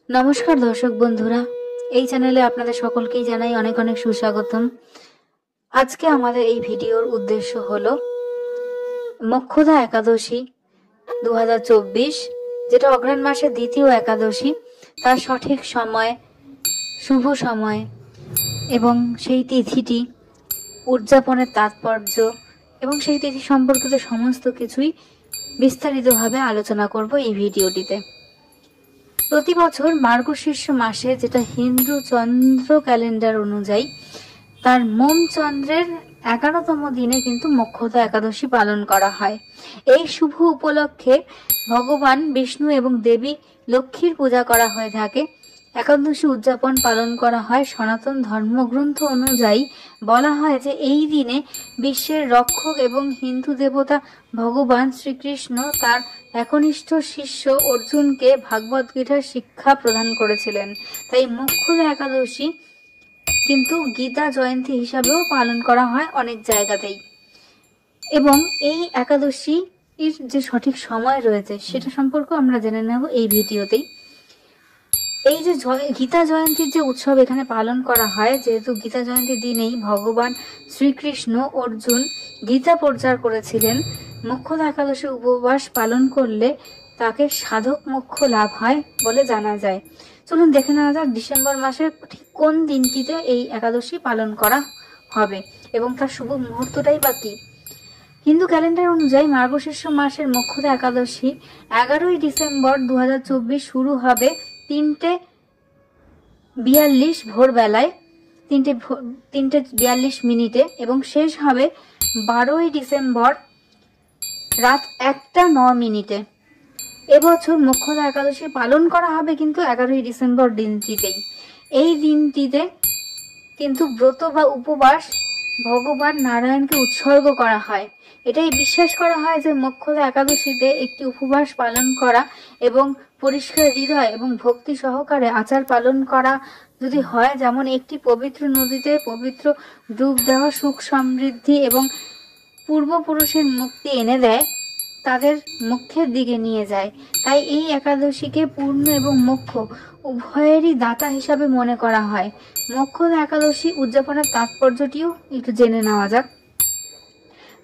নমস্কার দর্শক বন্ধুরা, এই চ্যানেলে আপনাদের সকলকেই জানাই অনেক অনেক সুস্বাগতম। আজকে আমাদের এই ভিডিওর উদ্দেশ্য হলো মোক্ষদা একাদশী 2024, যেটা অগ্রহায়ণ মাসের দ্বিতীয় একাদশী, তার সঠিক সময়, শুভ সময় এবং সেই তিথিটি, উদযাপনের তাৎপর্য এবং সেই তিথি সম্পর্কিত সমস্ত কিছুই বিস্তারিতভাবে আলোচনা করব এই ভিডিওটিতে। প্রতি বছর মার্গশীর্ষ মাসে, যেটা হিন্দু চন্দ্র ক্যালেন্ডার অনুযায়ী তার মোম চন্দ্রের 11তম দিনে কিন্তু মোক্ষদা একাদশী পালন করা হয়। এই শুভ উপলক্ষে ভগবান বিষ্ণু এবং দেবী লক্ষ্মীর পূজা করা হয়ে থাকে। একাদশী উদযাপন পালন করা হয়। সনাতন ধর্মগ্রন্থ অনুযায়ী বলা হয় যে এই দিনে বিশ্বের রক্ষক এবং হিন্দু দেবতা ভগবান শ্রীকৃষ্ণ তার একনিষ্ঠ শিষ্য অর্জুনকে ভাগবত গীতার শিক্ষা প্রদান করেছিলেন। তাই মোক্ষদা একাদশী কিন্তু গীতা জয়ন্তী হিসাবেও পালন করা হয় অনেক জায়গাতেই। এবং এই একাদশীর যে সঠিক সময় রয়েছে সেটা সম্পর্কে আমরা জেনে নেব এই ভিডিওতেই। এই যে গীতা জয়ন্তীর যে উৎসব এখানে পালন করা হয়, যেহেতু গীতা জয়ন্তীর দিনেই ভগবান শ্রীকৃষ্ণ অর্জুন গীতা প্রচার করেছিলেন, মোক্ষদা একাদশী উপবাস পালন করলে তাকে সাধক মোক্ষ লাভ হয় বলে জানা যায়। চলুন দেখে নেওয়া যাক ডিসেম্বর মাসের ঠিক কোন দিনটিতে এই একাদশী পালন করা হবে এবং তার শুভ মুহূর্তটাই বা কি। হিন্দু ক্যালেন্ডার অনুযায়ী মার্গশীর্ষ মাসের মোক্ষদা একাদশী 11ই ডিসেম্বর 2024 শুরু হবে 3:42 ভোরবেলায়, 3:42 এবং শেষ হবে 12ই ডিসেম্বর রাত 1:09। এবছর মোক্ষদা একাদশী পালন করা হবে কিন্তু 11ই ডিসেম্বর দিনটিতেই। এই দিনটিতে কিন্তু ব্রত বা উপবাস ভগবান নারায়ণকে উৎসর্গ করা হয়। এটাই বিশ্বাস করা হয় যে মোক্ষদা একাদশীতে একটি উপবাস পালন করা এবং পরিষ্কার হৃদয় এবং ভক্তি সহকারে আচার পালন করা যদি হয়, যেমন একটি পবিত্র নদীতে পবিত্র ডুব দেওয়া সুখ সমৃদ্ধি এবং পূর্বপুরুষের মুক্তি এনে দেয়, তাদের মুখ্যের দিকে নিয়ে যায়। তাই এই একাদশীকে পূর্ণ এবং মোক্ষ উভয়েরই দাতা হিসাবে মনে করা হয়। মোক্ষদা একাদশী উদযাপনের তাৎপর্যটিও একটু জেনে নেওয়া যাক।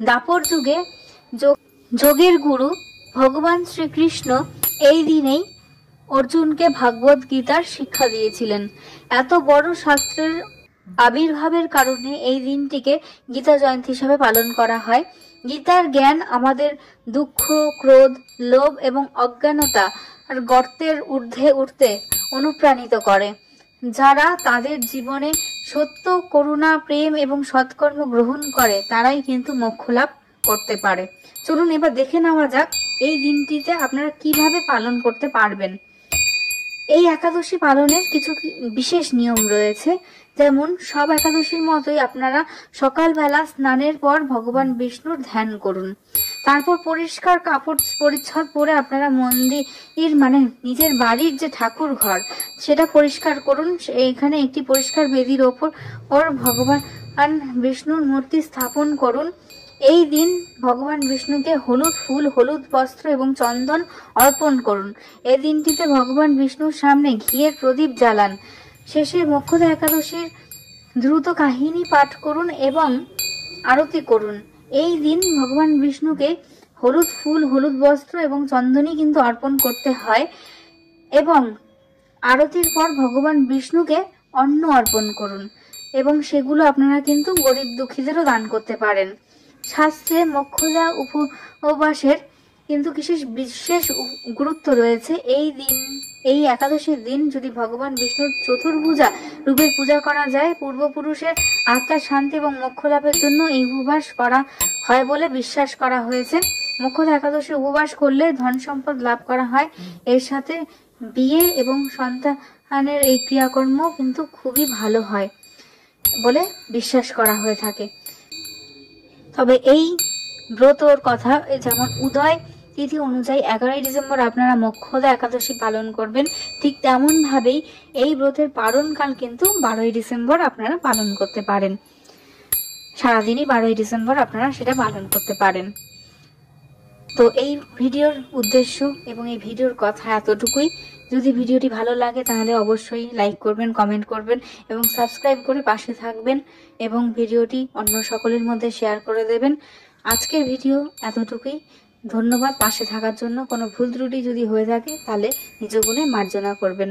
দাপর যুগে যোগের গুরু ভগবান শ্রীকৃষ্ণ এই দিনেই অর্জুনকে ভাগবত গীতার শিক্ষা দিয়েছিলেন। এত বড় শাস্ত্রের আবির্ভাবের কারণে এই দিনটিকে গীতা জয়ন্তী হিসাবে পালন করা হয়। গীতার জ্ঞান আমাদের দুঃখ, ক্রোধ, লোভ এবং অজ্ঞানতা আর গর্তের ঊর্ধ্বে উঠতে অনুপ্রাণিত করে। যারা তাদের জীবনে সত্য, করুণা, প্রেম এবং সৎকর্ম গ্রহণ করে তারাই কিন্তু মোক্ষ লাভ করতে পারে। চলুন এবার দেখে নেওয়া যাক এই দিনটিতে আপনারা কিভাবে পালন করতে পারবেন। এই একাদশী পালনের কিছু বিশেষ নিয়ম রয়েছে। যেমন সব একাদশীর মতোই আপনারা সকালবেলা স্নানের পর ভগবান বিষ্ণুর ধ্যান করুন। তারপর পরিষ্কার কাপড় পরিচ্ছদ পরে আপনারা মন্দির মানে নিজের বাড়ির যে ঠাকুর ঘর সেটা পরিষ্কার করুন। এখানে একটি পরিষ্কার বেদির ওপর ভগবান বিষ্ণুর মূর্তি স্থাপন করুন। এই দিন ভগবান বিষ্ণুকে হলুদ ফুল, হলুদ বস্ত্র এবং চন্দন অর্পণ করুন। এই দিনটিতে ভগবান বিষ্ণুর সামনে ঘিয়ের প্রদীপ জ্বালান। শেষে মোক্ষদা একাদশীর দ্রুত কাহিনী পাঠ করুন এবং আরতি করুন। এই দিন ভগবান বিষ্ণুকে হলুদ ফুল, হলুদ বস্ত্র এবং চন্দনই কিন্তু অর্পণ করতে হয় এবং আরতির পর ভগবান বিষ্ণুকে অন্ন অর্পণ করুন এবং সেগুলো আপনারা কিন্তু গরিব দুঃখীদেরও দান করতে পারেন। শাস্ত্রে মোক্ষদা উপবাসের কিন্তু বিশেষ গুরুত্ব রয়েছে। এই একাদশীর দিন যদি ভগবান বিষ্ণুর চতুর্ভুজা রূপে পূজা করা যায়, পূর্বপুরুষের আত্মার শান্তি এবং মোক্ষ লাভের জন্য এই উপবাস করা হয় বলে বিশ্বাস করা হয়েছে। মোক্ষদা একাদশী উপবাস করলে ধন সম্পদ লাভ করা হয়। এর সাথে বিয়ে এবং সন্তানের এই ক্রিয়াকর্ম কিন্তু খুবই ভালো হয় বলে বিশ্বাস করা হয়ে থাকে। তবে এই ব্রতর কথা, যেমন উদয় তিথি অনুযায়ী 11ই ডিসেম্বর আপনারা মোক্ষদা একাদশী পালন করবেন, ঠিক তেমন ভাবেই এই ব্রতের পালনকাল কিন্তু 12ই ডিসেম্বর আপনারা পালন করতে পারেন। সারাদিনই 12ই ডিসেম্বর আপনারা সেটা পালন করতে পারেন। তো এই ভিডিওর উদ্দেশ্য এবং এই ভিডিওর কথা এতটুকুই। যদি ভিডিওটি ভালো লাগে তাহলে অবশ্যই লাইক করবেন, কমেন্ট করবেন এবং সাবস্ক্রাইব করে পাশে থাকবেন এবং ভিডিওটি অন্য সকলের মধ্যে শেয়ার করে দেবেন। আজকের ভিডিও এতটুকুই। ধন্যবাদ পাশে থাকার জন্য। কোনো ভুল ত্রুটি যদি হয়ে থাকে তাহলে নিজ গুণে মার্জনা করবেন।